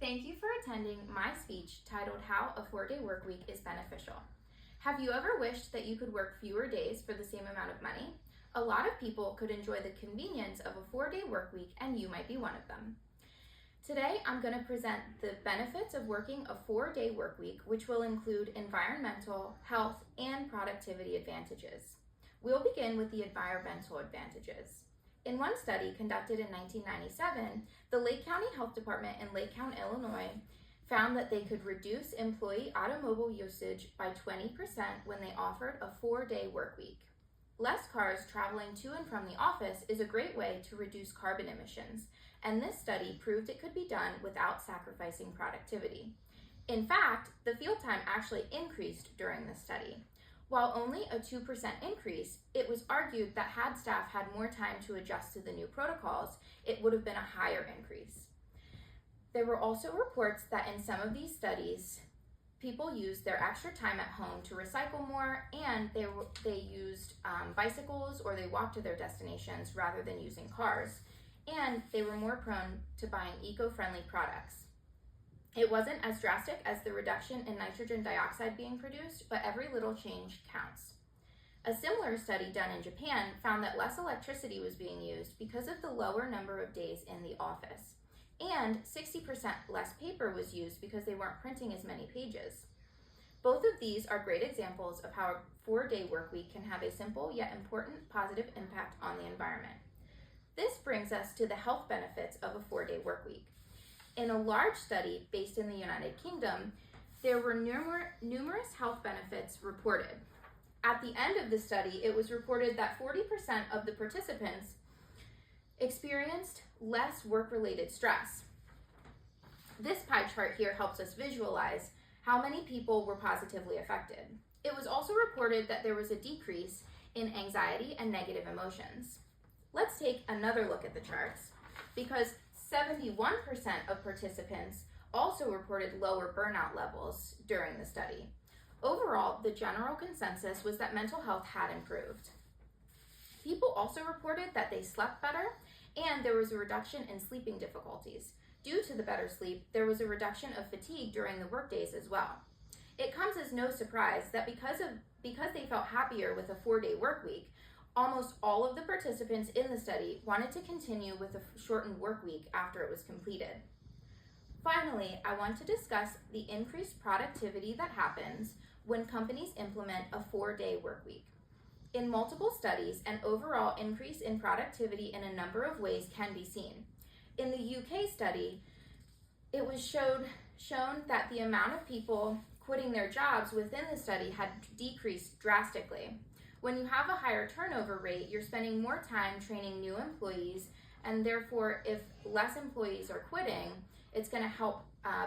Thank you for attending my speech titled How a 4-Day Workweek is Beneficial. Have you ever wished that you could work fewer days for the same amount of money? A lot of people could enjoy the convenience of a 4-day workweek, and you might be one of them. Today, I'm going to present the benefits of working a 4-day workweek, which will include environmental, health, and productivity advantages. We'll begin with the environmental advantages. In one study conducted in 1997, the Lake County Health Department in Lake County, Illinois, found that they could reduce employee automobile usage by 20% when they offered a 4-day workweek. Less cars traveling to and from the office is a great way to reduce carbon emissions, and this study proved it could be done without sacrificing productivity. In fact, the field time actually increased during the study. While only a 2% increase, it was argued that had staff had more time to adjust to the new protocols, it would have been a higher increase. There were also reports that in some of these studies, people used their extra time at home to recycle more, and they used bicycles or they walked to their destinations rather than using cars, and they were more prone to buying eco-friendly products. It wasn't as drastic as the reduction in nitrogen dioxide being produced, but every little change counts. A similar study done in Japan found that less electricity was being used because of the lower number of days in the office, and 60% less paper was used because they weren't printing as many pages. Both of these are great examples of how a 4-day workweek can have a simple yet important positive impact on the environment. This brings us to the health benefits of a 4-day workweek. In a large study based in the United Kingdom, there were numerous health benefits reported. At the end of the study, it was reported that 40% of the participants experienced less work-related stress. This pie chart here helps us visualize how many people were positively affected. It was also reported that there was a decrease in anxiety and negative emotions. Let's take another look at the charts, because 71% of participants also reported lower burnout levels during the study. Overall, the general consensus was that mental health had improved. People also reported that they slept better, and there was a reduction in sleeping difficulties. Due to the better sleep, there was a reduction of fatigue during the workdays as well. It comes as no surprise that because they felt happier with a 4-day workweek, almost all of the participants in the study wanted to continue with a shortened work week after it was completed. Finally, I want to discuss the increased productivity that happens when companies implement a 4-day work week. In multiple studies, an overall increase in productivity in a number of ways can be seen. In the UK study, it was shown that the amount of people quitting their jobs within the study had decreased drastically. When you have a higher turnover rate, you're spending more time training new employees, and therefore, if less employees are quitting, it's going to help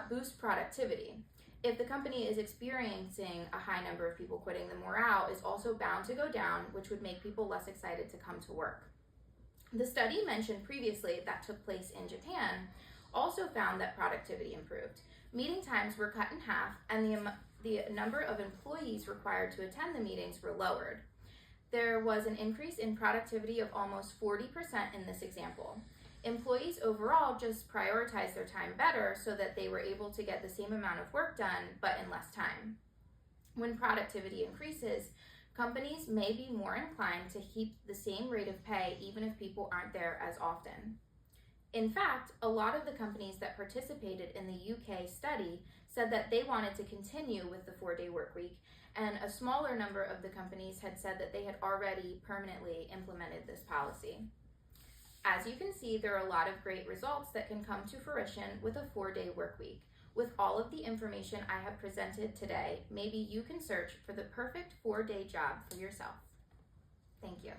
boost productivity. If the company is experiencing a high number of people quitting, the morale is also bound to go down, which would make people less excited to come to work. The study mentioned previously that took place in Japan also found that productivity improved. Meeting times were cut in half, and the number of employees required to attend the meetings were lowered. There was an increase in productivity of almost 40% in this example. Employees overall just prioritized their time better so that they were able to get the same amount of work done, but in less time. When productivity increases, companies may be more inclined to keep the same rate of pay even if people aren't there as often. In fact, a lot of the companies that participated in the UK study said that they wanted to continue with the 4-day workweek, and a smaller number of the companies had said that they had already permanently implemented this policy. As you can see, there are a lot of great results that can come to fruition with a 4-day workweek. With all of the information I have presented today, maybe you can search for the perfect 4-day job for yourself. Thank you.